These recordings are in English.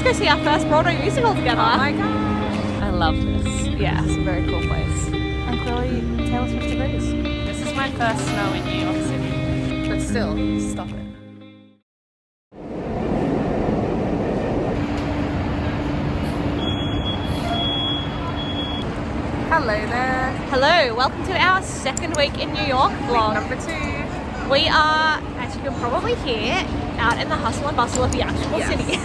go see our first Broadway musical together. Oh my gosh. I love this. Yeah. It's a very cool place. And clearly Taylor Swift agrees. This is my first snow in New York City. But still, stop it. Hello there. Hello, welcome to our second week in New York vlog. Number 2. We are, as you can probably hear, out in the hustle and bustle of the actual city.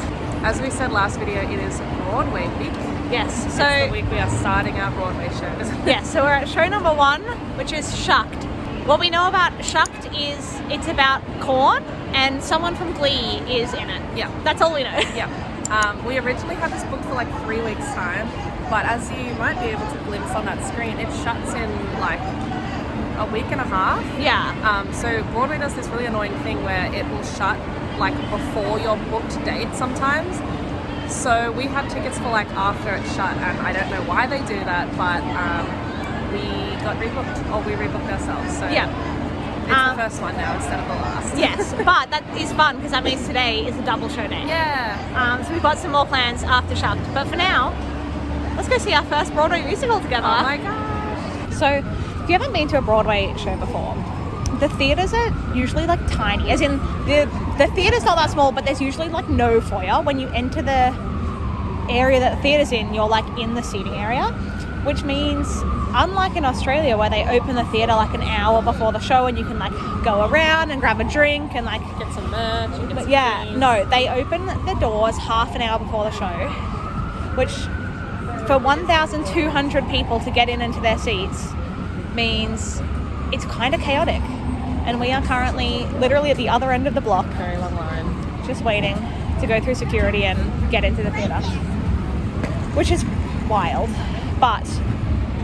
As we said last video, it is Broadway week. Yes, It's so the week we are starting our Broadway shows. yes, so we're at show number 1, which is Shucked. What we know about Shucked is it's about corn and someone from Glee is in it. Yeah. That's all we know. Yeah. We originally had this booked for like 3 weeks time, but as you might be able to glimpse on that screen, it shuts in like a week and a half. Yeah. So Broadway does this really annoying thing where it will shut like before your booked date sometimes. So we had tickets for like after it shut, and I don't know why they do that, but we got rebooked, or we rebooked ourselves. So Yeah. it's the first one now instead of the last. Yes, but that is fun because that means today is a double show day. Yeah. So we've got some more plans after Shucked. But for now, let's go see our first Broadway musical together. Oh my gosh. So if you haven't been to a Broadway show before, the theatres are usually like tiny, as in the theatre's not that small, but there's usually like no foyer. When you enter the area that the theatre's in, you're like in the seating area, which means unlike in Australia where they open the theatre like an hour before the show and you can like go around and grab a drink and like Get some merch and get some drinks. no, they open the doors half an hour before the show, which for 1,200 people to get into their seats means it's kind of chaotic. And we are currently literally at the other end of the block, Very long line. just waiting to go through security and get into the theatre, which is wild. But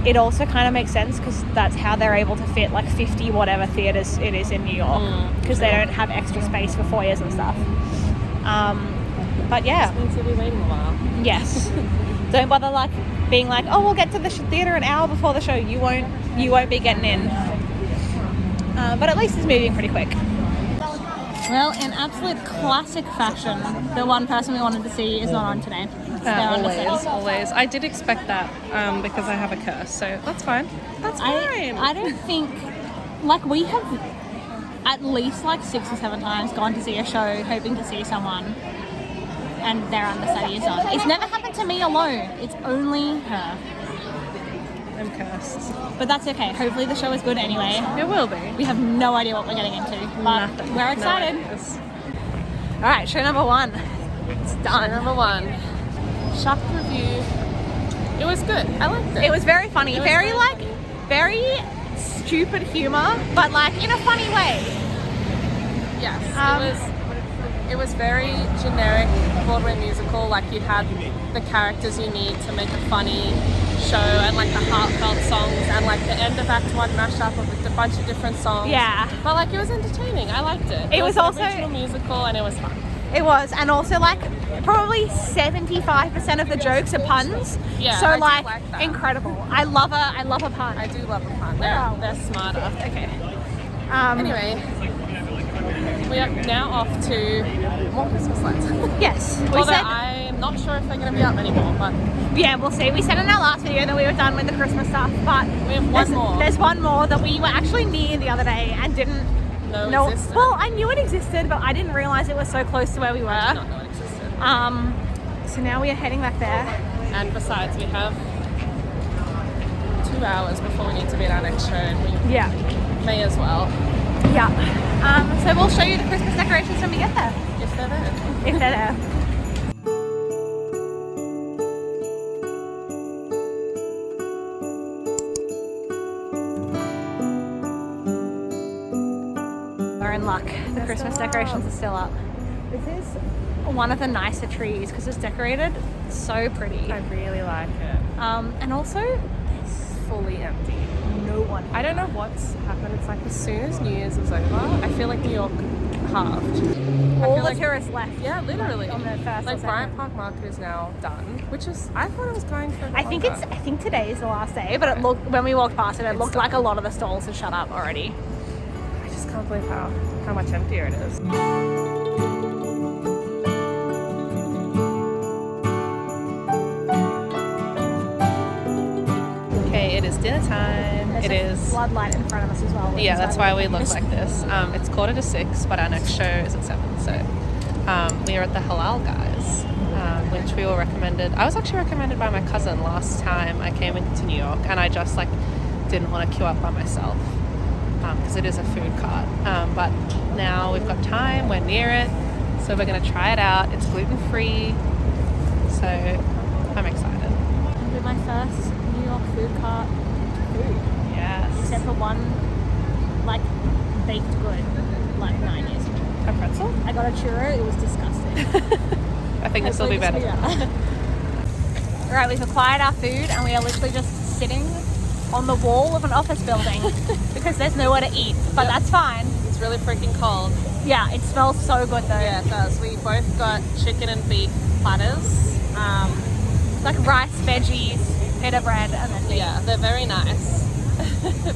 it also kind of makes sense because that's how they're able to fit like 50 whatever theatres it is in New York, because they don't have extra space for foyers and stuff. But yeah. This means you'll be waiting a while. Yes. Don't bother like being like, oh, we'll get to the theatre an hour before the show. You won't be getting in. But at least it's moving pretty quick. Well, in absolute classic fashion, the one person we wanted to see is not on today. Always. I did expect that because I have a curse, so that's fine. That's fine. I don't think, like, we have at least like 6 or 7 times gone to see a show hoping to see someone and their understudy is on. It's never happened to me alone. It's only her. I'm cursed. But that's okay. Hopefully the show is good anyway. It will be. We have no idea what we're getting into, but Nothing. we're excited. No. All right, show number 1. It's done. Number 1. Shucked review. It was good. I liked it. It was very funny. It was Very very like, funny. very stupid humor, but like in a funny way. Yes. It was very generic Broadway musical. Like you had the characters you need to make a funny show, and like the heartfelt songs, and like the end of Act 1 mashup of a bunch of different songs. Yeah. But like it was entertaining. I liked it. It was an also- original musical, and it was fun. It was, and also like probably 75% of the jokes are puns. Yeah, so I do like like that. incredible. I love a pun. I do love a pun. Wow. They're smarter. Okay. Anyway, we are now off to more Christmas lights. Yes. We Although said I'm not sure if they're going to be up anymore, but yeah, we'll see. We said in our last video that we were done with the Christmas stuff, but we have one more. there's one more that we were actually near the other day and didn't know. Existed. Well, I knew it existed, but I didn't realize it was so close to where we were. I did not know it existed. So now we are heading back there. And besides, we have 2 hours before we need to be at our next show, and we Yeah. may as well, Yeah. So we'll show you the Christmas decorations when we get there, if they're there. if they're there. We're in luck. The Christmas decorations are still up. This is one of the nicer trees because it's decorated so pretty. I really like it. And also, there's Fully empty. no one. I don't know what's happened. It's like as soon as New Year's is over, I feel like New York halved. I All feel the like tourists left. Yeah, literally. On the first or like second. Bryant Park Market is now done, which is I thought it was going for. I think today is the last day, but it looked, when we walked past it, it looked like a lot of the stalls had shut up already. I just can't believe how much emptier it is. is dinner time. There's a floodlight in front of us as well. Yeah, that's why we look like this. It's 5:45, but our next show is at 7. So we are at the Halal Guys, which we were recommended. I was actually recommended by my cousin last time I came into New York, and I just like didn't want to queue up by myself because it is a food cart. But now we've got time, we're near it, so we're going to try it out. It's gluten-free, so I'm excited. It'll be my first New York food cart food. Yes. Except for one, like, baked good, like 9 years ago. A pretzel? I got a churro, it was disgusting. I think this will be better. Alright, we've acquired our food and we are literally just sitting on the wall of an office building because there's nowhere to eat, but that's fine. It's really freaking cold. Yeah, it smells so good though. Yeah, it does. We both got chicken and beef platters. Like rice, veggies, pita bread, and then beef. Yeah, they're very nice.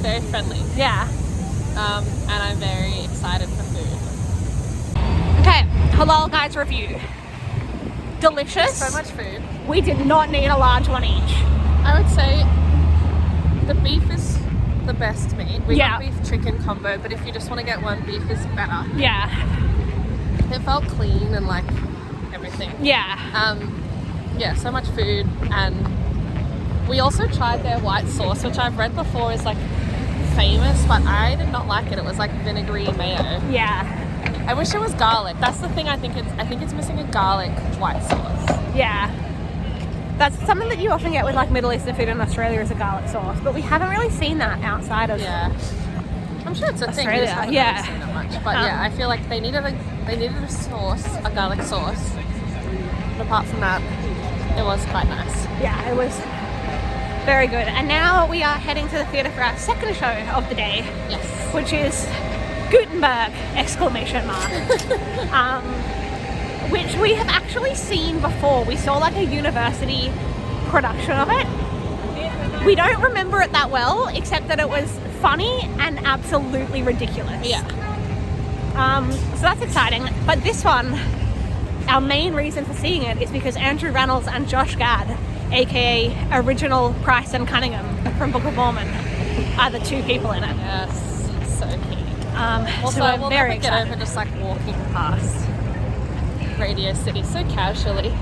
Very friendly. Yeah. And I'm very excited for food. Okay, Halal Guys review. Delicious. So much food. We did not need a large one each. I would say the beef is the best meat. We Yeah. got beef chicken combo, but if you just want to get one, beef is better. Yeah. It felt clean and like everything. Yeah. Yeah, so much food. And we also tried their white sauce, which I've read before is like famous, but I did not like it. It was like vinegary mayo. Yeah. I wish it was garlic. That's the thing. I think it's missing a garlic white sauce. Yeah. That's something that you often get with like Middle Eastern food in Australia is a garlic sauce, but we haven't really seen that outside of Yeah. I'm sure it's a thing. We Australia. just haven't really seen it much. But yeah, I feel like they needed a sauce, a garlic sauce. But apart from that, it was quite nice. Yeah, it was very good. And now we are heading to the theatre for our second show of the day. Yes. Which is Gutenberg! Exclamation mark. Which we have actually seen before. We saw like a university production of it. We don't remember it that well, except that it was funny and absolutely ridiculous. Yeah. So that's exciting. But this one, our main reason for seeing it is because Andrew Reynolds and Josh Gad, aka original Price and Cunningham from Book of Mormon, are the two people in it. Yes. So keen. Also, so we're we'll very never get excited. over just like walking past Radio City so casually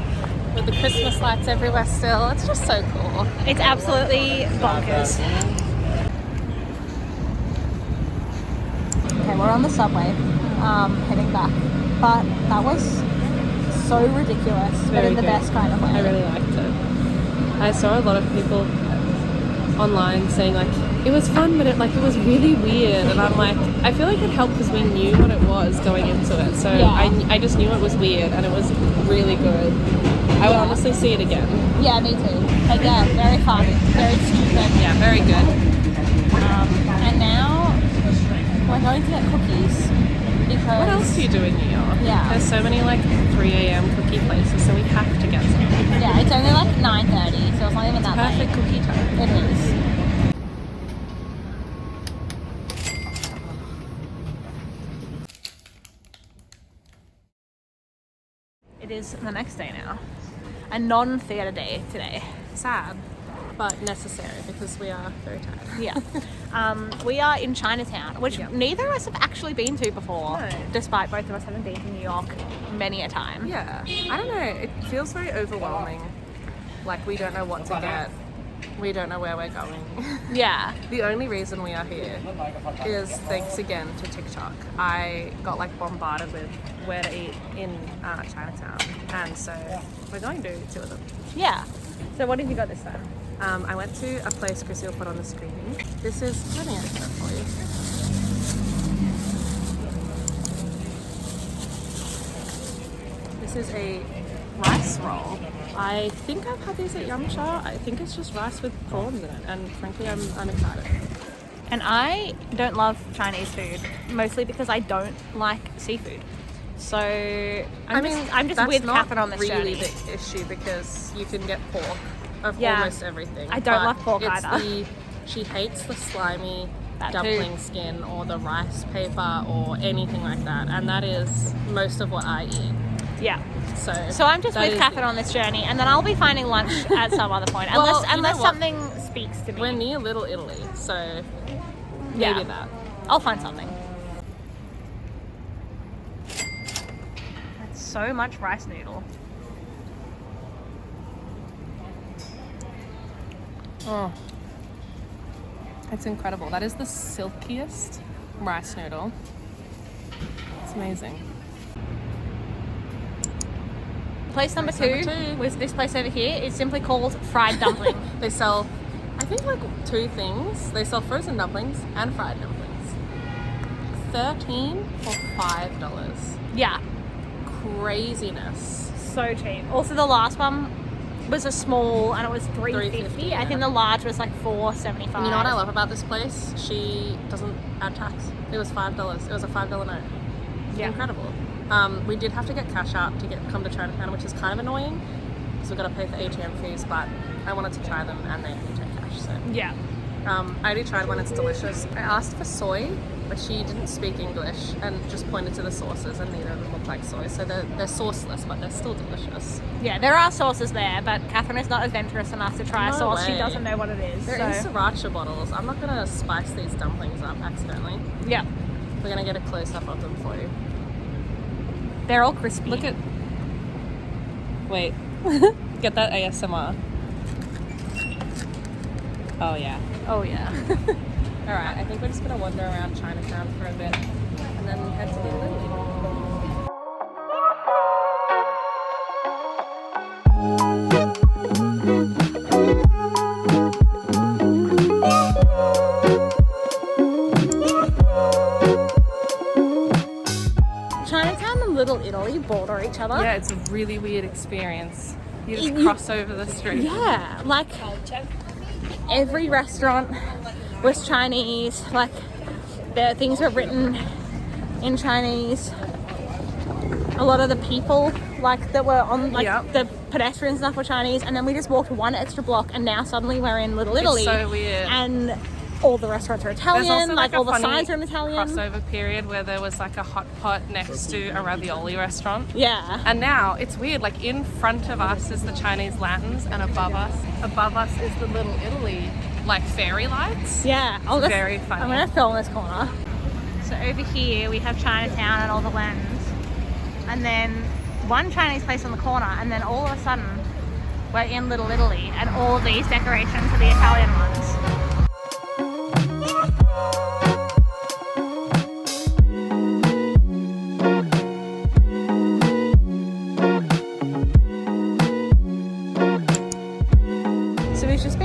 with the Christmas lights everywhere still. It's just so cool. It's absolutely bonkers. Okay, we're on the subway, heading back. But that was so ridiculous, but in the best kind of way. I really liked it. I saw a lot of people online saying like it was fun, but it was really weird, and I'm like, I feel like it helped because we knew what it was going into it, so Yeah. I just knew it was weird and it was really good. I would honestly see it again. Yeah, me too. Again, very fun, very stupid. Yeah, very good. And now we're going to get cookies because... What else do you do in New York? Yeah. There's so many like 3 a.m. cookie places, so we have to get some. Yeah, it's only like 9:30, so it's not even that Perfect late. cookie time. It is. It is the next day now. A non-theatre day today. Sad, but necessary because we are very tired. Yeah. We are in Chinatown, which neither of us have actually been to before, No. despite both of us having been to New York many a time. Yeah, I don't know. It feels very overwhelming. Like we don't know what to get. We don't know where we're going. Yeah. The only reason we are here is thanks again to TikTok. I got like bombarded with where to eat in Chinatown, and so we're going to 2 of them. Yeah. So what have you got this time? I went to a place Krissie will put on the screen. This is, let me answer it for you. This is a rice roll. I think I've had these at Yum Cha. I think it's just rice with prawns in it, and frankly, I'm excited. And I don't love Chinese food, mostly because I don't like seafood. So I'm just that's with not Catherine on this really journey. the issue because you can get pork of Yeah. almost everything. I don't but love pork it's either. She hates the slimy That dumpling too. skin or the rice paper or anything like that, and that is most of what I eat. Yeah. So I'm just with Catherine on this journey, and then I'll be finding lunch at some other point, unless something speaks to me. We're near Little Italy, so maybe that. I'll find something. That's so much rice noodle. Oh, it's incredible. That is the silkiest rice noodle. It's amazing. Place number two was this place over here. It's simply called Fried Dumpling. They sell, I think, like 2 things. They sell frozen dumplings and fried dumplings. 13 for $5. Yeah. Craziness. So cheap. Also, the last one was a small and it was $3.50. Yeah. I think the large was like $4.75. You know what I love about this place? She doesn't add tax. It was $5. It was a $5 note. Yeah. Incredible. We did have to get cash out to come to Chinatown, which is kind of annoying because we've got to pay for ATM fees, but I wanted to try them and they take cash, so. Yeah. I already tried one, it's delicious. I asked for soy, but she didn't speak English and just pointed to the sauces and neither of them looked like soy, so they're sauceless, but they're still delicious. Yeah, there are sauces there, but Catherine is not adventurous enough to try a sauce. She doesn't know what it is. They're in sriracha bottles. I'm not going to spice these dumplings up accidentally. Yeah. We're going to get a close-up of them for you. They're all crispy. Look at... Wait. Get that ASMR. Oh, yeah. Oh, yeah. Alright, I think we're just going to wander around Chinatown for a bit and then head to Little Italy. Chinatown and Little Italy border each other. Yeah, it's a really weird experience. You just cross over the street. Yeah, like every restaurant was Chinese, like the things were written in Chinese. A lot of the people like that were on the pedestrians and stuff were Chinese, and then we just walked 1 extra block and now suddenly we're in Little Italy. It's so weird. And all the restaurants are Italian, There's also like a all the funny signs are in Italian. crossover period where there was like a hot pot next to a ravioli restaurant. Yeah. And now it's weird, like in front of us is the Chinese Latins and above us is the Little Italy like fairy lights. Yeah. Very funny. I'm gonna film this corner. So over here we have Chinatown and all the Latins, and then one Chinese place on the corner, and then all of a sudden we're in Little Italy and all of these decorations are the Italian ones.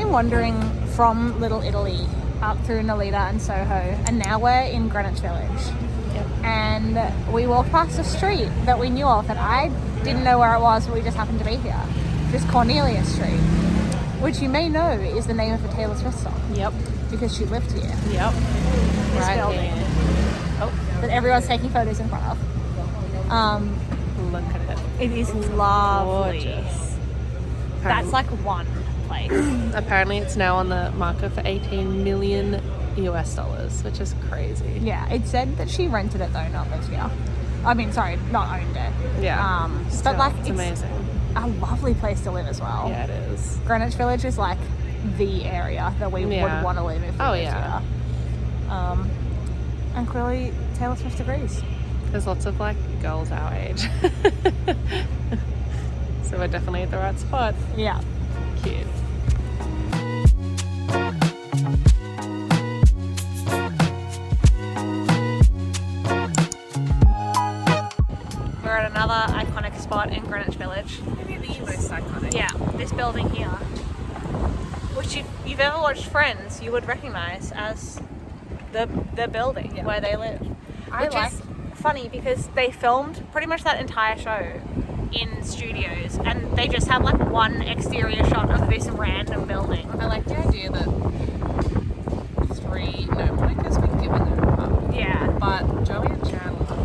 Wandering from Little Italy up through Nolita and Soho, and now we're in Greenwich Village. Yep. And we walked past a street that we knew of that I didn't know where it was, but we just happened to be here. Just Cornelia Street, which you may know is the name of a Taylor Swift song. Yep. Because she lived here. Yep. This Right building. here. Oh. That everyone's taking photos in front of. Look at it. It is lovely. Gorgeous. That's like one place. Apparently it's now on the market for $18 million, which is crazy. Yeah, it said that she rented it though, not lived here. I mean, sorry, not owned it. Yeah. But like, it's amazing. A lovely place to live as well. Yeah, it is. Greenwich Village is like the area that we would want to live if we lived here. And clearly Taylor Swift agrees. There's lots of like girls our age. So we're definitely at the right spot. Yeah. Cute. We're at another iconic spot in Greenwich Village. Maybe the most iconic. Yeah, this building here, which if you've ever watched Friends, you would recognise as the building where they live. Which is funny because they filmed pretty much that entire show in studios, and they just had like one exterior shot of this random building. I like the idea that Monica's been given their apartment. Yeah. But Joey and Chandler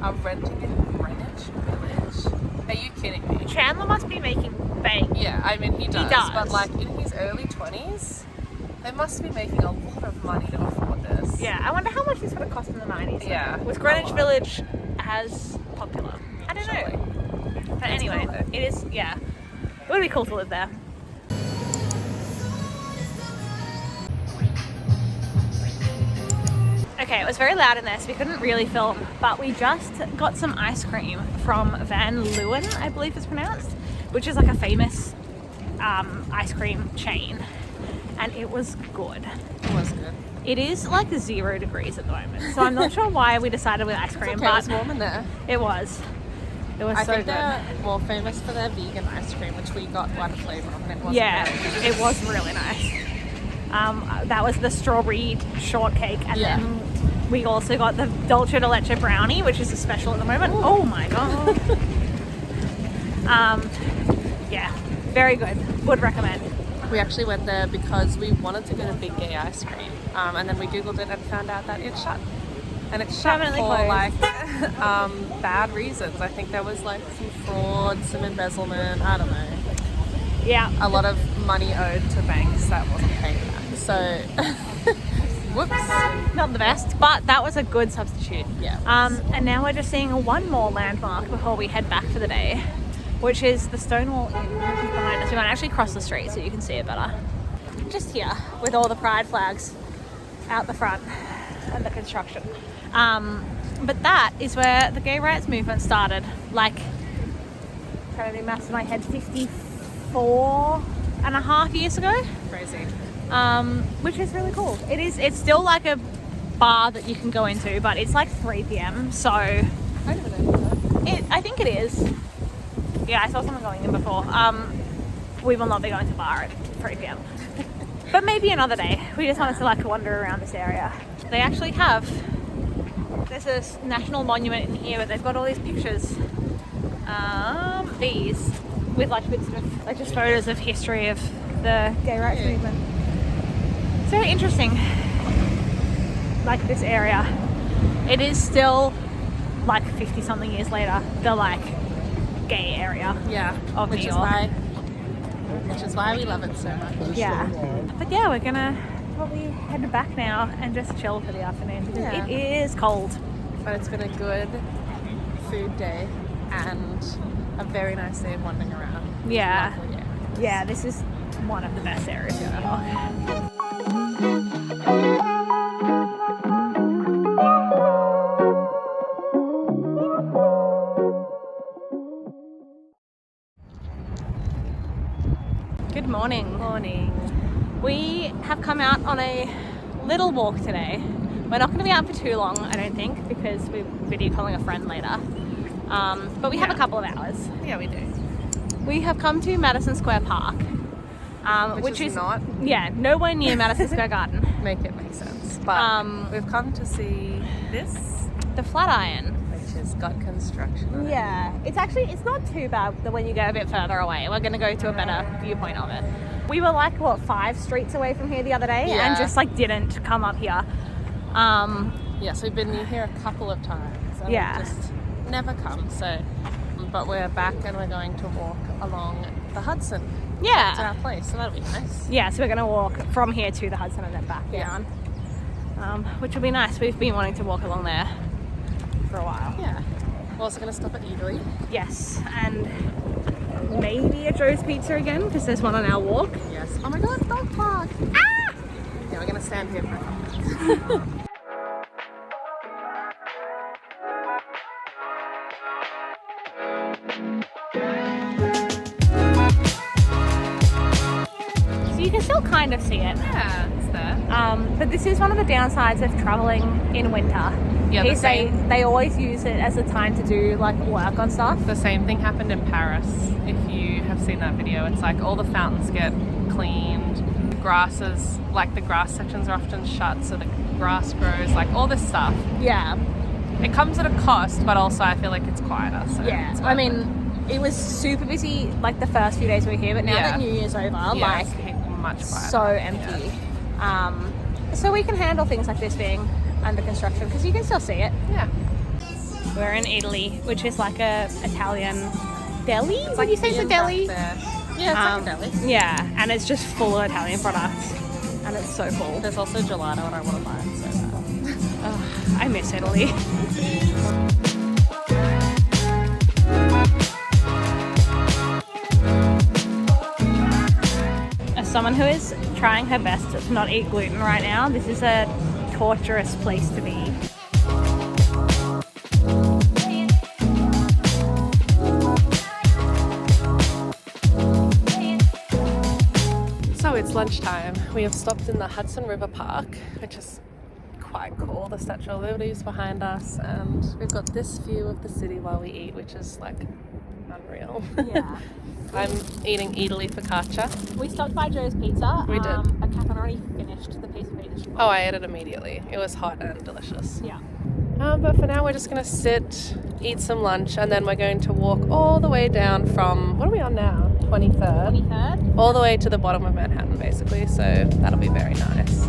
are renting in Greenwich Village. Are you kidding me? Chandler must be making bank. Yeah, I mean he does. does. But like in his early 20s, they must be making a lot of money to afford this. Yeah, I wonder how much this would have cost in the 90s. Yeah. Was Greenwich Village as popular? I don't know. But anyway, it is, yeah. It would be cool to live there. Okay, it was very loud in there, so we couldn't really film, but we just got some ice cream from Van Leeuwen, I believe it's pronounced, which is like a famous ice cream chain, and it was good. It was good. It is like 0 degrees at the moment, so I'm not sure why we decided with ice cream, Okay, but it was warm in there. It was. It was I so think good. they're more famous for their vegan ice cream, which we got one flavour of, and it was It was really nice. That was the strawberry shortcake, and then we also got the dulce de leche brownie, which is a special at the moment. Ooh. Oh my god. Yeah, very good. Would recommend. We actually went there because we wanted to go to Big Gay Ice Cream, and then we googled it and found out that it's shut. And it's shut for closed. like bad reasons. I think there was like some fraud, some embezzlement, I don't know. Yeah. A lot of money owed to banks that wasn't paid back. So, whoops. Not the best, but that was a good substitute. Yeah. And now we're just seeing one more landmark before we head back for the day, which is the Stonewall Inn, which is behind us. We're going to actually cross the street so you can see it better. Just here, with all the pride flags out the front and the construction. But that is where the gay rights movement started, like, trying to do maths in my head, 54 and a half years ago. Crazy. Which is really cool. It's still like a bar that you can go into, but it's like 3 p.m. so I don't know. I think it is. Yeah, I saw someone going in before. We will not be going to bar at 3 p.m. But maybe another day. We just wanted to like wander around this area. They actually have, there's this national monument in here, but they've got all these pictures. These with like bits of like just photos of history of the gay rights movement. It's very interesting. Like this area, it is still like 50 something years later, the like gay area. Yeah. Of New York. Which is why we love it so much. Yeah. But yeah, we're gonna probably head back now and just chill for the afternoon because it is cold. But it's been a good food day and a very nice day of wandering around. Yeah. Lovely areas. Yeah, this is one of the best areas here in York. Good morning. Morning. We have come out on a little walk today. We're not going to be out for too long, I don't think, because we're video calling a friend later. But we have a couple of hours. Yeah, we do. We have come to Madison Square Park, Which is not. Yeah, nowhere near Madison Square Garden. Make it make sense. But we've come to see this, The Flatiron. which has got construction on it. Yeah, it's not too bad when you go a bit further away. We're going to go to a better viewpoint of it. We were like, 5 streets away from here the other day and just like didn't come up here. Yes, we've been here a couple of times. And Yeah. we've just never come. So, but we're back and we're going to walk along the Hudson. Yeah. To our place, so that'll be nice. Yeah, so we're going to walk from here to the Hudson and then back down, which will be nice. We've been wanting to walk along there for a while. Yeah. We're also going to stop at Italy. Yes, and maybe a Joe's Pizza again because there's one on our walk. Yes. Oh my god, dog park! Ah! Yeah, we're going to stand here for a couple minutes. You can still kind of see it. Yeah, it's there. But this is one of the downsides of traveling in winter. Yeah, is they always use it as a time to do like work on stuff. The same thing happened in Paris. If you have seen that video, it's like all the fountains get cleaned, grasses, like the grass sections are often shut so the grass grows, like all this stuff. Yeah. It comes at a cost, but also I feel like it's quieter. So Yeah. it's I mean, it was super busy like the first few days we were here, but now that New Year's over, like it's much quieter. so empty. So we can handle things like this being under construction because you can still see it. Yeah. We're in Italy, which is like a Italian deli. It's Would you say it's a deli? Yeah, it's like a deli. Yeah, and it's just full of Italian products, and it's so cool. There's also gelato, and I want to buy it so bad. I miss Italy. someone who is trying her best to not eat gluten right now, this is a torturous place to be. So it's lunchtime. We have stopped in the Hudson River Park, which is quite cool. The Statue of Liberty is behind us, and we've got this view of the city while we eat, which is like unreal. Yeah. I'm eating Italy focaccia. We stopped by Joe's Pizza. We did. But Catherine already finished the piece of meat. Oh, I ate it immediately. It was hot and delicious. Yeah. But for now, we're just going to sit, eat some lunch, and then we're going to walk all the way down from, what are we on now? 23rd? 23rd? All the way to the bottom of Manhattan, basically. So that'll be very nice.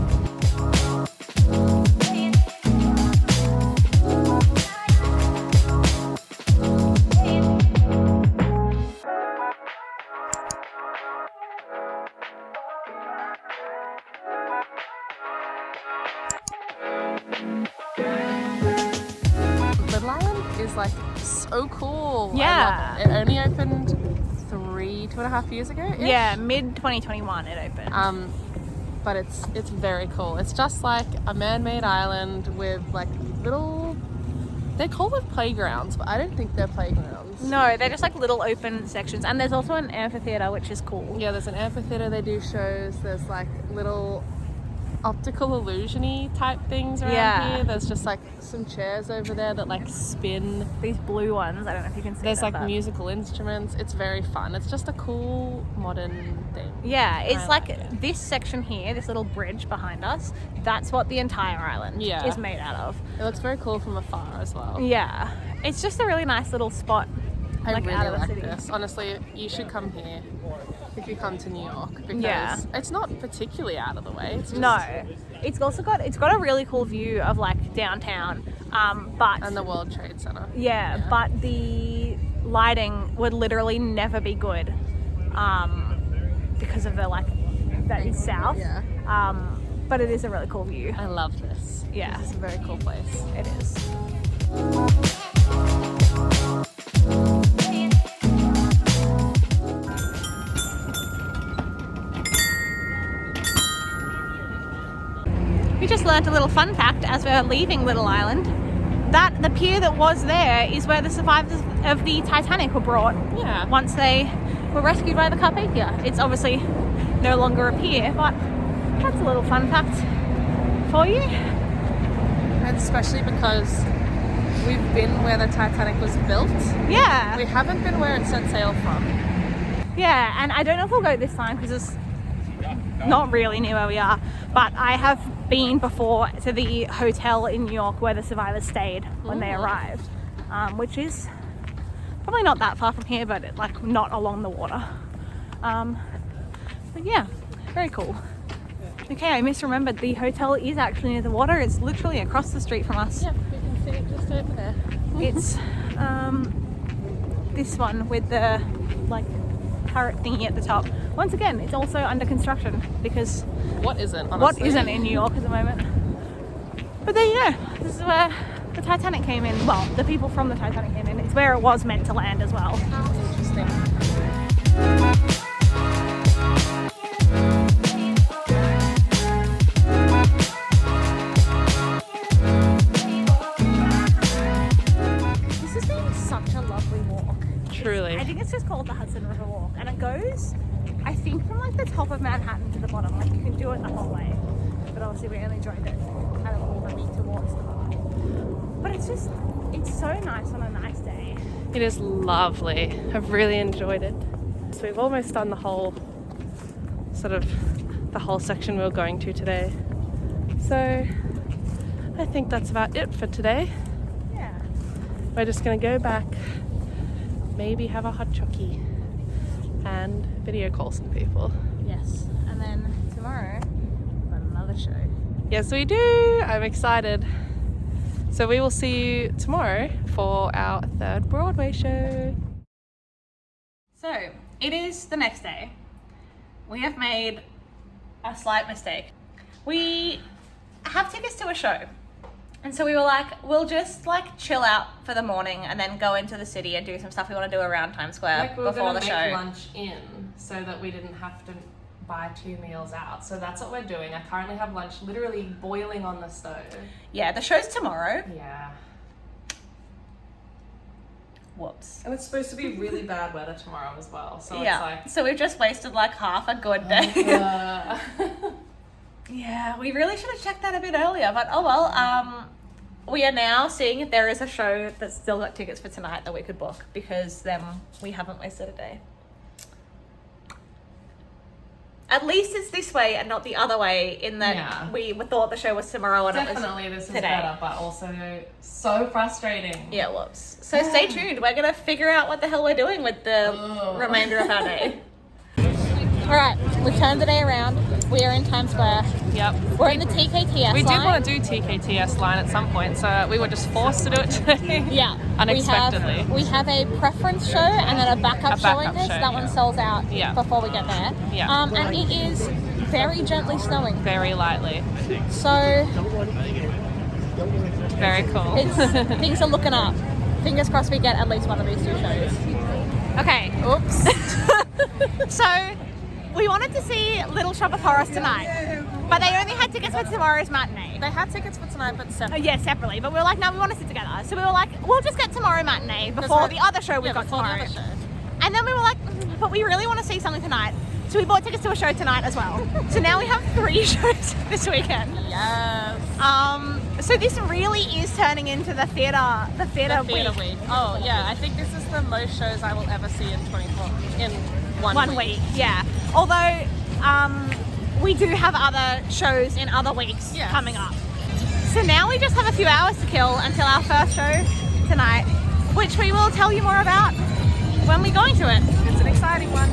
Is like so cool. Yeah. I love it. It only opened 2.5 years ago. Yeah, mid 2021 it opened. But it's very cool. It's just like a man-made island with like little, they call them playgrounds, but I don't think they're playgrounds. No, they're just like little open sections, and there's also an amphitheater, which is cool. Yeah, there's an amphitheater. They do shows. There's like little optical illusion-y type things around here. There's just like some chairs over there that like spin. These blue ones, I don't know if you can see There's them, like musical instruments. It's very fun. It's just a cool modern thing. Yeah, it's like this section here, this little bridge behind us, that's what the entire island is made out of. It looks very cool from afar as well. Yeah, it's just a really nice little spot. I like really out of the like city. this. Honestly, you should come here if you come to New York, because it's not particularly out of the way. It's just... No, it's also got a really cool view of like downtown, but and the World Trade Center. Yeah, but the lighting would literally never be good, because of the like that is south. Yeah. But it is a really cool view. I love this. Yeah, this is a very cool place. It is. We just learnt a little fun fact as we're leaving Little Island, that the pier that was there is where the survivors of the Titanic were brought. Yeah. Once they were rescued by the Carpathia. It's obviously no longer a pier, but that's a little fun fact for you. And especially because we've been where the Titanic was built. Yeah. We haven't been where it set sail from. Yeah, and I don't know if we'll go this time because it's not really near where we are, but I have been before to the hotel in New York where the survivors stayed when they arrived, which is probably not that far from here, but like not along the water. But yeah, very cool. Okay, I misremembered, the hotel is actually near the water. It's literally across the street from us. Yeah, we can see it just over there. It's this one with the like turret thingy at the top. Once again, it's also under construction because what isn't in New York at the moment. But there you go. This is where the Titanic came in. Well, the people from the Titanic came in. It's where it was meant to land as well. How interesting. This has been such a lovely walk. Truly. I think it's just called the Hudson River Walk, and it goes, I think, from like the top of Manhattan to the bottom. Like you can do it the whole way, but obviously we only joined it kind of all the meter walks. But it's so nice on a nice day. It is lovely. I've really enjoyed it. So we've almost done the whole section we were going to today. So I think that's about it for today. Yeah. We're just gonna go back, maybe have a hot chockey and video call some people. Yes. And then tomorrow, we've got another show. Yes, we do. I'm excited. So we will see you tomorrow for our third Broadway show. So it is the next day. We have made a slight mistake. We have tickets to a show. And so we were like, we'll just like chill out for the morning and then go into the city and do some stuff we want to do around Times Square before the show. Make lunch in so that we didn't have to buy 2 meals out. So that's what we're doing. I currently have lunch literally boiling on the stove. Yeah, the show's tomorrow. Yeah. Whoops. And it's supposed to be really bad weather tomorrow as well. So yeah. it's like... So we've just wasted like half a good day. Yeah, we really should have checked that a bit earlier, but oh well. We are now seeing if there is a show that's still got tickets for tonight that we could book, because then we haven't wasted a day. At least it's this way and not the other way, in that we thought the show was tomorrow and definitely it was this is today. better, but also so frustrating. Yeah, whoops. So stay tuned. We're going to figure out what the hell we're doing with the remainder of our day. All right, we've turned the day around. We are in Times Square. Yep. We're in the TKTS line. We did want to do TKTS line at some point, so we were just forced to do it today. Yeah. Unexpectedly. We have a preference show and then a backup showing this. That one sells out before we get there. Yeah. And it is very gently snowing. Very lightly. So... very cool. Things are looking up. Fingers crossed we get at least one of these 2 shows. Okay. Oops. So... we wanted to see Little Shop of Horrors tonight, but they only had tickets for tomorrow's matinee. They had tickets for tonight, but separately. Yeah, separately. But we were like, no, we want to sit together. So we were like, we'll just get tomorrow matinee before the other show we've got tomorrow. And then we were like, but we really want to see something tonight. So we bought tickets to a show tonight as well. So now we have 3 shows this weekend. Yes. So this really is turning into the theatre week. Oh yeah, I think this is the most shows I will ever see in 1 week. Yeah. Although we do have other shows in other weeks coming up. So now we just have a few hours to kill until our first show tonight, which we will tell you more about when we're going to it. It's an exciting one.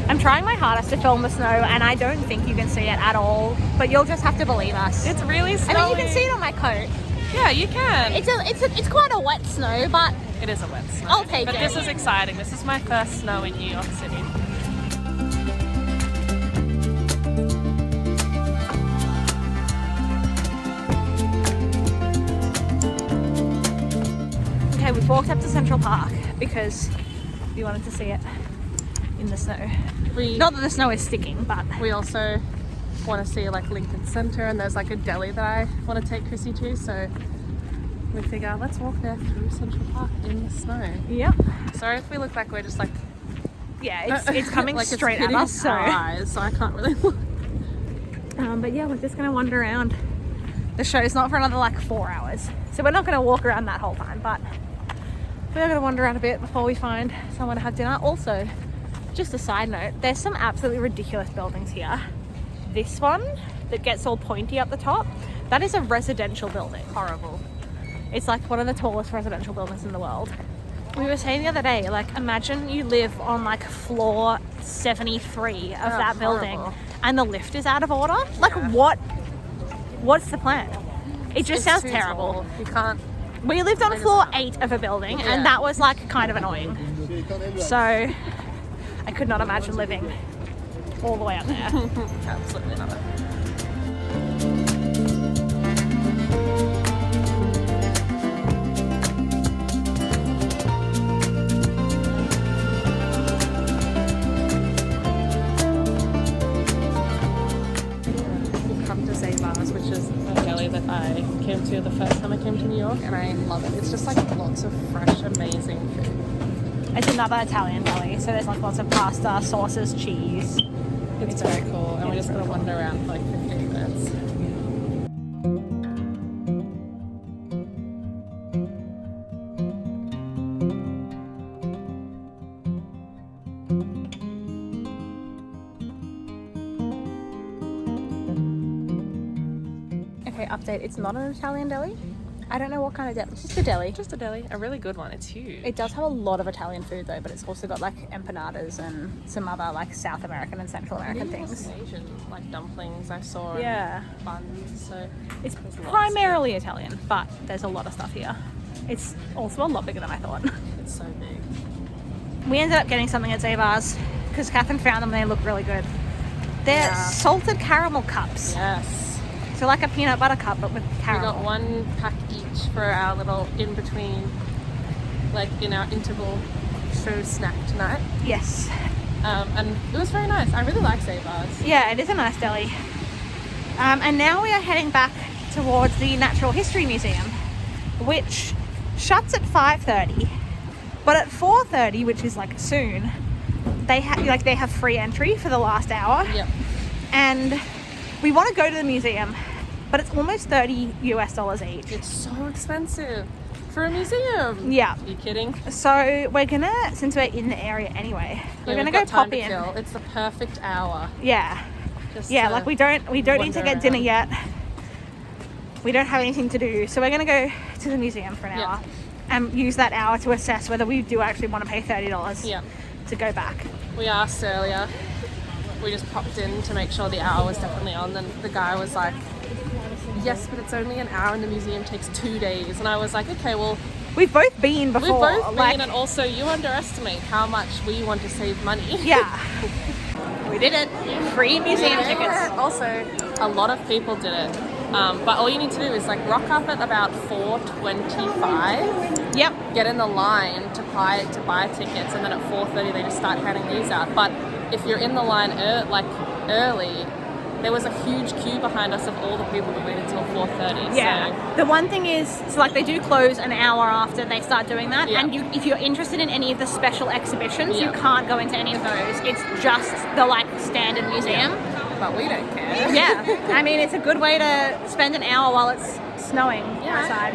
I'm trying my hardest to film the snow, and I don't think you can see it at all, but you'll just have to believe us. It's really snowy. I mean, you can see it on my coat. Yeah, you can. It's quite a wet snow, but... it is a wet snow. I'll take it. But this is exciting. This is my first snow in New York City. Okay, we've walked up to Central Park because we wanted to see it in the snow. Not that the snow is sticking, but... we also want to see like Lincoln Center, and there's like a deli that I want to take Krissie to, so we figure let's walk there through Central Park in the snow. Yep. Sorry if we look like we're just like... yeah, it's coming like straight it's at us. So. Our eyes, so I can't really look. But yeah, we're just going to wander around. The show's not for another like 4 hours, so we're not going to walk around that whole time, but we're going to wander around a bit before we find somewhere to have dinner. Also, just a side note, there's some absolutely ridiculous buildings here. This one that gets all pointy up the top, that is a residential building. Horrible. It's like one of the tallest residential buildings in the world. We were saying the other day, like, imagine you live on like floor 73 of that building, and the lift is out of order. Like, what's the plan? It just sounds terrible. Tall. You can't. We lived on floor 8 of a building, and that was like kind of annoying. So I could not imagine living all the way up there. Absolutely not. Come to Zabar's, which is a deli that I came to the first time I came to New York, and I love it. It's just like lots of fresh, amazing food. It's another Italian deli, so there's like lots of pasta, sauces, cheese. It's very cool, and we're just gonna wander around for like 15 minutes. Okay, update. It's not an Italian deli. I don't know what kind of deli. It's just a deli. Just a deli. A really good one. It's huge. It does have a lot of Italian food though, but it's also got like empanadas and some other like South American and Central American things. Asian, like dumplings I saw. Yeah. And buns. So it's primarily Italian, but there's a lot of stuff here. It's also a lot bigger than I thought. It's so big. We ended up getting something at Zabar's because Catherine found them and they look really good. They're salted caramel cups. Yes. So like a peanut butter cup, but with We caramel. got one pack each for our little in-between, like in our interval show snack tonight. Yes. And it was very nice. I really like Say Bars. Yeah, it is a nice deli. And now we are heading back towards the Natural History Museum, which shuts at 5:30. But at 4:30, which is like soon, they have free entry for the last hour. Yep. And we want to go to the museum, but it's almost $30 each. It's so expensive for a museum. Yeah. Are you kidding? So we're gonna, since we're in the area anyway, we're Yeah, gonna we've go got time pop to in. kill. It's the perfect hour. Yeah. Just Yeah, to like we don't need to wander get dinner around. yet. We don't have anything to do, so we're gonna go to the museum for an Yeah. hour and use that hour to assess whether we do actually want to pay $30 Yeah. to go back. We asked earlier. We just popped in to make sure the hour was definitely on. Then the guy was like, "Yes, but it's only an hour, and the museum takes 2 days." And I was like, "Okay, well, We've both been before. we've both been, like, and also you underestimate how much we want to save money." yeah. We did it. Free museum tickets. Also, a lot of people did it. But all you need to do is like rock up at about 4:25. Yep. Get in the line to buy tickets, and then at 4:30 they just start handing these out. But if you're in the line early, there was a huge queue behind us of all the people who waited till 4:30. Yeah. So, The one thing is, so like they do close an hour after they start doing that, Yeah. and if you're interested in any of the special exhibitions, you Yeah. can't go into any of those. It's just the like standard museum. but we don't care. Yeah. I mean, it's a good way to spend an hour while it's snowing Yeah. outside.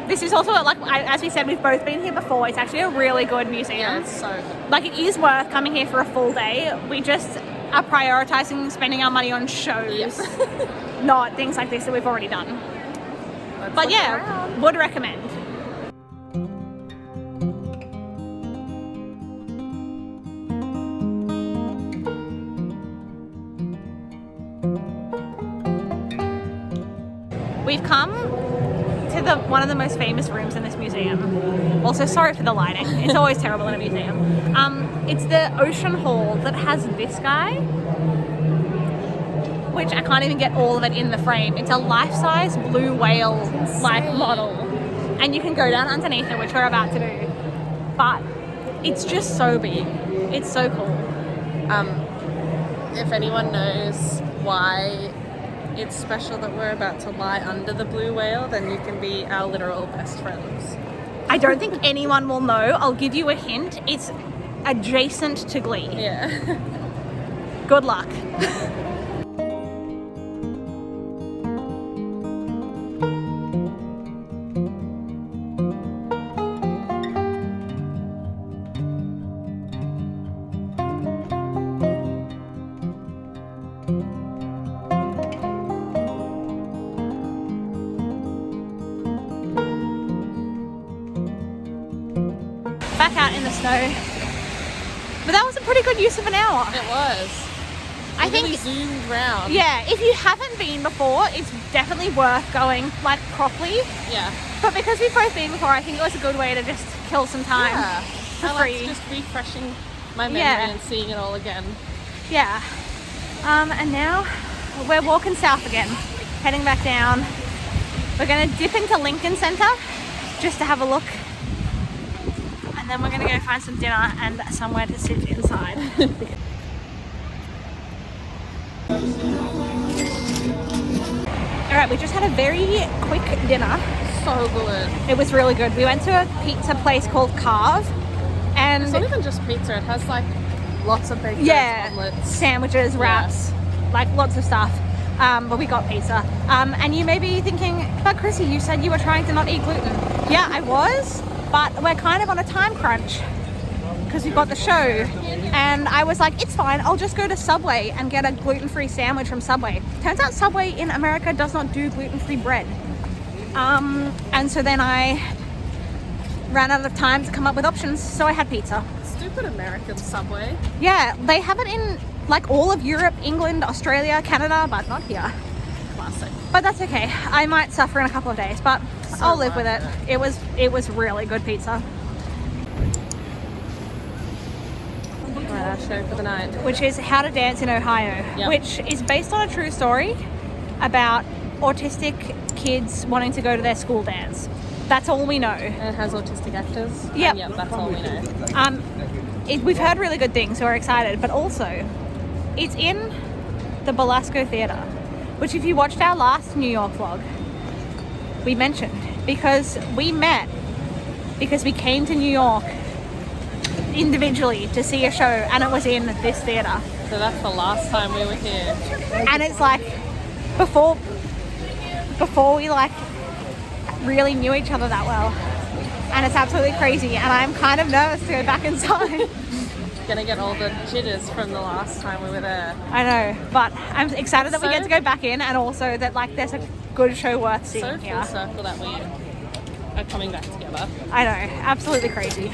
This is also like, as we said, we've both been here before. It's actually a really good Yeah, museum. it's so good. Like it is worth coming here for a full day. We just are prioritizing spending our money on shows, Yes. not things like this that we've already done. Let's But look yeah, around. would recommend. We've come to one of the most famous rooms in this museum. Also, sorry for the lighting. It's always terrible in a museum. It's the Ocean Hall that has this guy, which I can't even get all of it in the frame. It's a life-size blue whale like model, and you can go down underneath it, which we're about to do. But it's just so big. It's so cool. If anyone knows why it's special that we're about to lie under the blue whale, then you can be our literal best friends. I don't think anyone will know. I'll give you a hint. It's adjacent to Glee. Yeah. Good luck. Back out in the snow. But that was a pretty good use of an hour. It was. I We really think, zoomed round. yeah, if you haven't been before, it's definitely worth going like properly. Yeah. But because we've both been before, I think it was a good way to just kill some time Yeah. for I like free. just refreshing my memory Yeah. and seeing it all again. Yeah. And now we're walking south again, heading back down. We're gonna dip into Lincoln Center just to have a look. And then we're gonna go find some dinner and somewhere to sit inside. All right, we just had a very quick dinner. So good. It was really good. We went to a pizza place called Carve, and It's not even just pizza. It has like lots of baked goods, yeah, omelets. sandwiches, wraps, like lots of stuff. But we got pizza. And you may be thinking, but Krissie, you said you were trying to not eat gluten. Yeah, I was, but we're kind of on a time crunch because we've got the show. And I was like, it's fine, I'll just go to Subway and get a gluten-free sandwich from Subway. Turns out Subway in America does not do gluten-free bread. And so then I ran out of time to come up with options, so I had pizza. Stupid American Subway. Yeah, they have it in like all of Europe, England, Australia, Canada, but not here. Classic. But that's okay. I might suffer in a couple of days, but So I'll live with worth it. It was really good pizza. Right, our show for the night. Which is How to Dance in Ohio, Yep. which is based on a true story. about autistic kids wanting to go to their school dance. That's all we know. And it has autistic actors. Yep. Yeah, that's all we know. We've heard really good things, so we're excited. But also, it's in the Belasco Theatre, which if you watched our last New York vlog, we mentioned. Because we met, because we came to New York individually to see a show, and it was in this theatre. So that's the last time we were here. And it's like, before we like really knew each other that well, and it's absolutely crazy, and I'm kind of nervous to go back inside. Gonna get all the jitters from the last time we were there. I know, but I'm excited that we get to go back in, and also that like there's a good show worth seeing So here. full circle that we are coming back together. I know, absolutely crazy.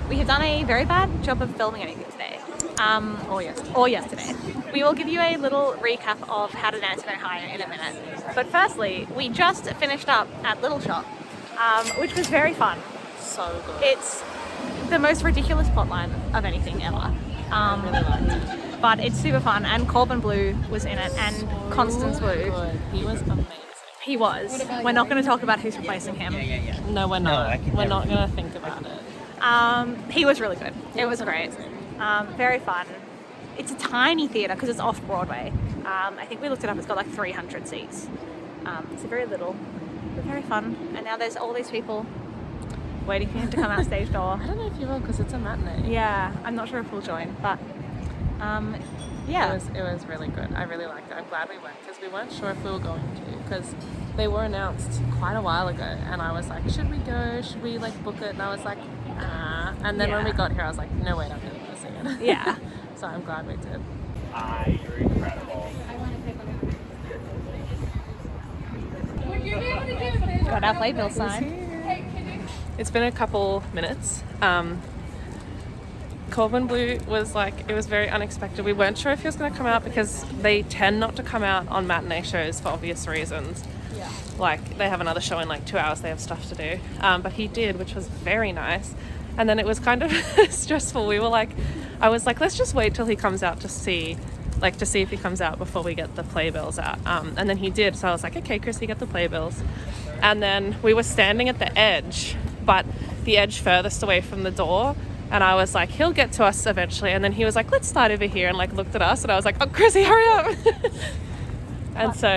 We have done a very bad job of filming anything today. Or yesterday. We will give you a little recap of How to Dance in Ohio in a minute. But firstly, we just finished up at Little Shop, which was very fun. So good. It's the most ridiculous plotline of anything ever. I really liked it. But it's super fun, and Corbin Blue was in it, and Constance Wu. Good. He was amazing. He was. We're not going to talk about who's replacing him. No, we're not. We're not going to think about it. He was really good. It was great. Very fun. It's a tiny theatre because it's off Broadway. I think we looked it up. It's got like 300 seats. It's very little, but very fun. And now there's all these people waiting for him to come out stage door. I don't know if you will because it's a matinee. Yeah, I'm not sure if we'll join, but yeah. It was really good. I really liked it. I'm glad we went because we weren't sure if we were going to, because they were announced quite a while ago, and I was like, should we go? Should we like book it? And I was like, nah. And then when we got here, I was like, no wait, I'm really going to see it. Yeah. So I'm glad we did. You're incredible. Got our playbill sign. It's been a couple minutes. Corbin Blue was like, it was very unexpected. We weren't sure if he was going to come out because they tend not to come out on matinee shows for obvious reasons. Yeah. Like, they have another show in like 2 hours, they have stuff to do. But he did, which was very nice. And then it was kind of stressful. I was like, let's just wait till he comes out to see if he comes out before we get the playbills out. And then he did. So I was like, okay, Krissie, get the playbills. And then we were standing at the edge, but the edge furthest away from the door. And I was like, he'll get to us eventually. And then he was like, let's start over here, and like looked at us. And I was like, oh, Krissie, hurry up. And so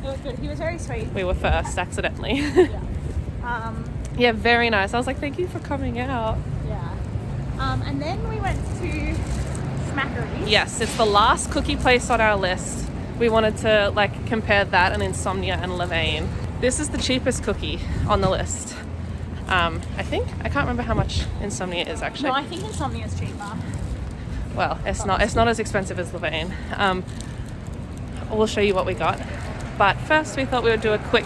It was good. He was very sweet. we were first accidentally. Yeah. Yeah, very nice. I was like, thank you for coming out. Yeah. And then we went to Smackery's. Yes, it's the last cookie place on our list. We wanted to like compare that and Insomnia and Levain. This is the cheapest cookie on the list. I can't remember how much Insomnia is actually. No, I think Insomnia is cheaper. Well, it's not as expensive as Levain. We'll show you what we got. But first we thought we would do a quick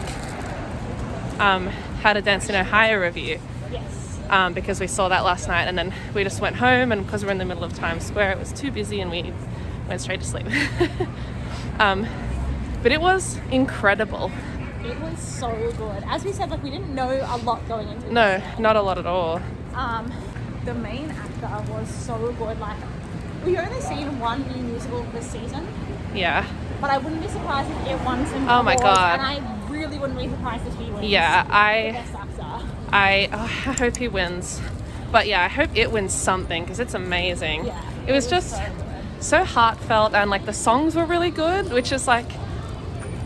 How to Dance in Ohio review. Yes. Because we saw that last night, and then we just went home, and because we're in the middle of Times Square, it was too busy and we went straight to sleep. But it was incredible. It was so good. As we said, like, we didn't know a lot going into No, this. not a lot at all. The main actor was so good. Like, we only seen one new musical this season, Yeah. but I wouldn't be surprised if it won some Oh my awards, God. and I really wouldn't be surprised if he wins. Yeah, the best actor. I hope he wins. But yeah, I hope it wins something because it's amazing. Yeah, it was just so heartfelt, and like the songs were really good, which is like,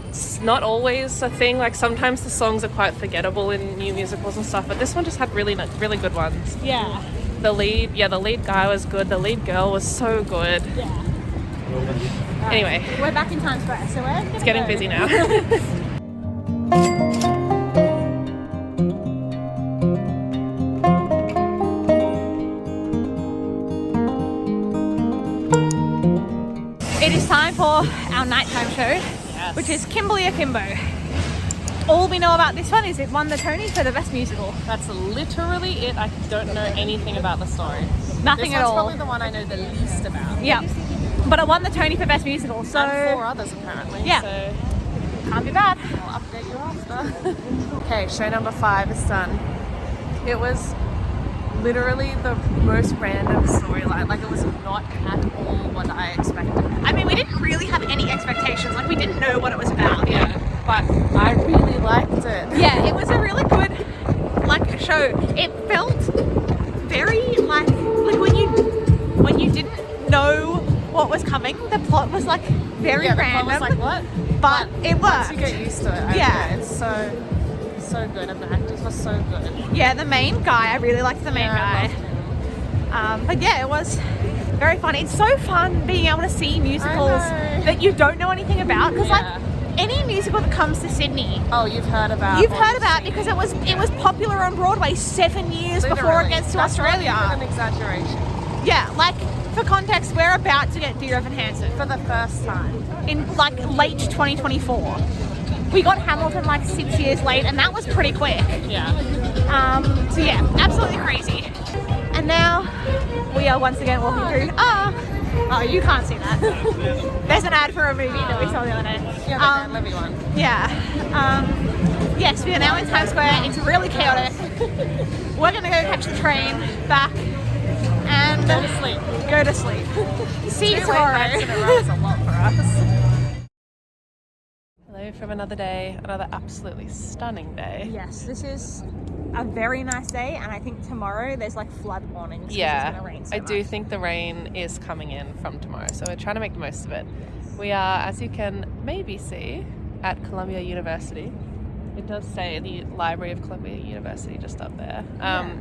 it's not always a thing. Like sometimes the songs are quite forgettable in new musicals and stuff, but this one just had really good ones. Yeah. The lead guy was good. The lead girl was so good. Yeah. Anyway, We're back in Times Square, so we're it's getting busy now. It is time for our nighttime show, which is Kimberly Akimbo. All we know about this one is it won the Tony for the best musical. That's literally it. I don't know anything about the story. Nothing at all. This one's probably the one I know the least about. Yeah, but it won the Tony for best musical. So And 4 others apparently. Yeah. So Can't be bad. I'll update you after. Okay, show number 5 is done. It was literally the most random storyline. Like, it was not at all what I expected. I mean, we didn't really have any expectations. Like, we didn't know what it was about. Yeah, but I really liked it. Yeah, it was a really good, like, show. It felt very, like when you didn't know what was coming, the plot was, like, very random. The plot was like, what? But it worked. Once you get used to it, Yeah. it's so good, and the actors were so good. Yeah, the main guy, I really liked the main guy. But yeah, it was very funny. It's so fun being able to see musicals that you don't know anything about, because like any musical that comes to Sydney, you've heard about because it was popular on Broadway 7 years before it gets to Australia. That's not even an exaggeration. Yeah, like for context, we're about to get Dear Evan Hansen For the first time. in like late 2024. We got Hamilton like 6 years late, and that was pretty quick. Yeah. So yeah, absolutely crazy. And now we are once again walking through. Oh, you can't see that. There's an ad for a movie that we saw the other day. Yeah, the Dan Levy one. Yeah. Yes, we are now in Times Square. It's really chaotic. We're gonna go catch the train back and Go to sleep. See you 2 tomorrow. late nights in a row is a lot for us. Hello from another day, another absolutely stunning day. Yes, this is a very nice day, and I think tomorrow there's like flood warnings. Yeah, it's gonna rain so I do much. think the rain is coming in from tomorrow, so we're trying to make the most of it. We are, as you can maybe see, at Columbia University. It does say the Library of Columbia University just up there.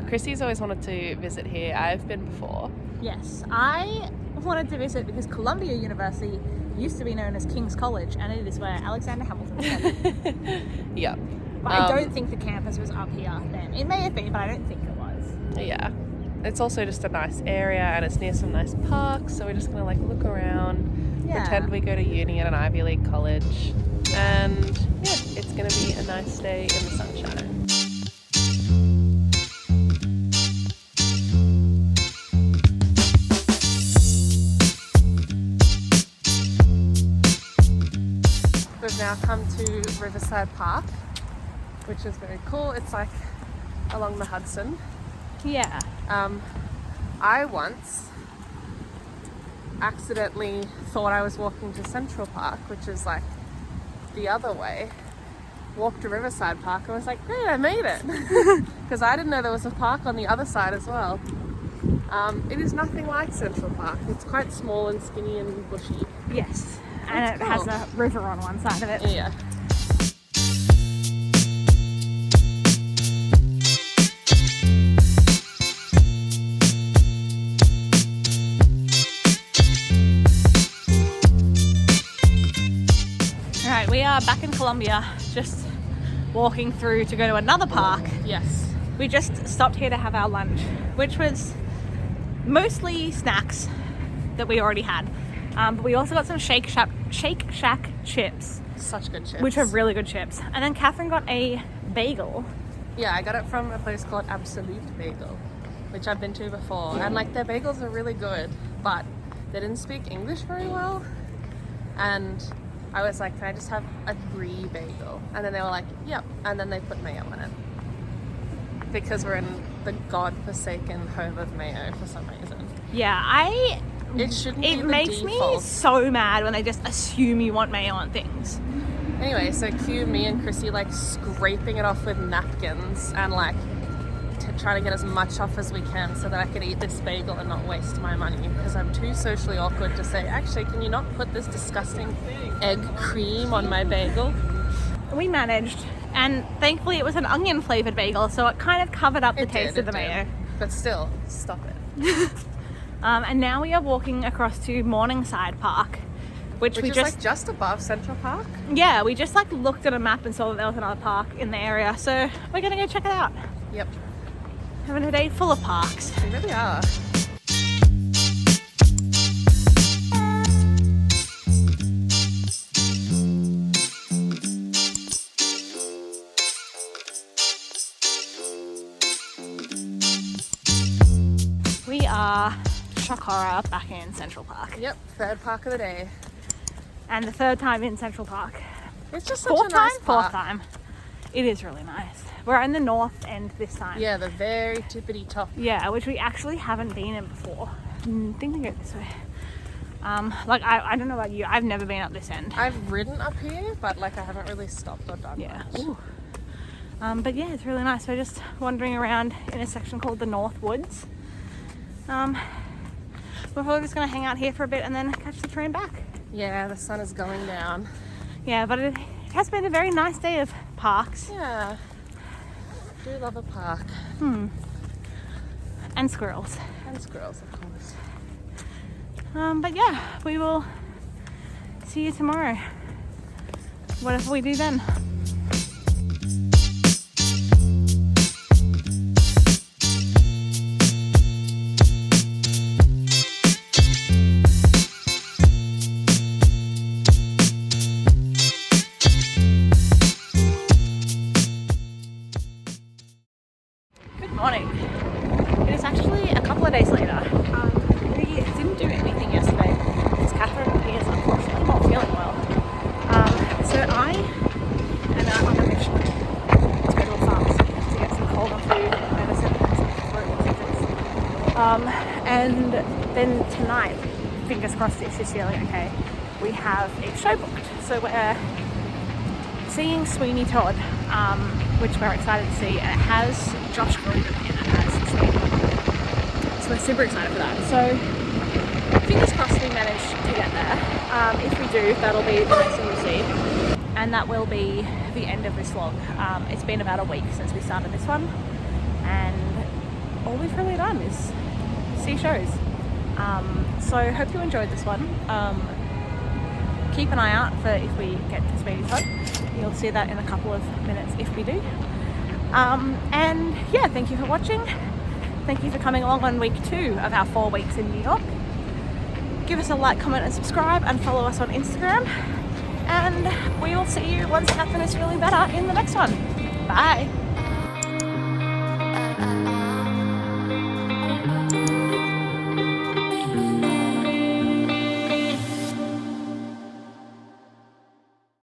Krissie's always wanted to visit here. I've been before. Yes, I wanted to visit because Columbia University used to be known as King's College, and it is where Alexander Hamilton studied. Yeah. But I don't think the campus was up here then. It may have been, but I don't think it was. Yeah. It's also just a nice area, and it's near some nice parks, so we're just gonna like look around, pretend we go to uni at an Ivy League college, and yeah, it's gonna be a nice day in the sunshine. We've now come to Riverside Park, which is very cool. It's like along the Hudson. Yeah. I once accidentally thought I was walking to Central Park, which is like the other way. Walked to Riverside Park and was like, great, I made it. Because I didn't know there was a park on the other side as well. It is nothing like Central Park. It's quite small and skinny and bushy. Yes. And it has a river on one side of it. Yeah. Alright, we are back in Columbia, just walking through to go to another park. Yes. We just stopped here to have our lunch, which was mostly snacks that we already had. But we also got some Shake Shack chips. Such good chips. Which are really good chips. And then Catherine got a bagel. Yeah, I got it from a place called Absolute Bagel, which I've been to before. And like their bagels are really good, but they didn't speak English very well. And I was like, can I just have a brie bagel? And then they were like, yep. And then they put mayo in it. Because we're in the godforsaken home of mayo for some reason. Yeah, It shouldn't be it the makes me default. so mad when they just assume you want mayo on things. Anyway, so cue me and Krissie like scraping it off with napkins and like trying to get as much off as we can so that I can eat this bagel and not waste my money, because I'm too socially awkward to say, actually, can you not put this disgusting egg cream on my bagel? We managed, and thankfully it was an onion flavored bagel, so it kind of covered up the taste of the mayo. But still, stop it. And now we are walking across to Morningside Park, which we is just like just above Central Park. Yeah, we just like looked at a map and saw that there was another park in the area, so we're gonna go check it out. Yep. Having a day full of parks. We really are. We are shock horror back in Central Park. Yep, third park of the day. And the third time in Central Park. It's just such a nice Fourth park. time. It is really nice. We're in the north end this time. Yeah, the very tippity top. Yeah, which we actually haven't been in before. Think we go this way. Like I don't know about you, I've never been up this end. I've ridden up here, but like I haven't really stopped or done much. Ooh. But yeah, it's really nice. We're just wandering around in a section called the North Woods. We're probably just going to hang out here for a bit and then catch the train back. Yeah, the sun is going down. Yeah, but it has been a very nice day of parks. Yeah. I do love a park. And squirrels. And squirrels, of course. But yeah, we will see you tomorrow. Whatever we do then. Good morning. It is actually a couple of days later. We didn't do anything yesterday because Catherine is unfortunately not feeling well. So I am out on a mission to go to a pharmacy to get some cold and flu medicine and some throat diseases. And then tonight, fingers crossed if she's feeling okay, we have a show booked. So we're seeing Sweeney Todd, which we're excited to see, and it has Josh Groban in it as Sweeney Todd. So we're super excited for that. So fingers crossed we manage to get there. If we do, that'll be the next thing we'll see. And that will be the end of this vlog. It's been about a week since we started this one, and all we've really done is see shows. So hope you enjoyed this one. Keep an eye out for if we get to Sweeney Todd. You'll see that in a couple of minutes if we do. And yeah, thank you for watching. Thank you for coming along on week 2 of our 4 weeks in New York. Give us a like, comment and subscribe, and follow us on Instagram. And we will see you once Catherine is feeling better in the next one. Bye.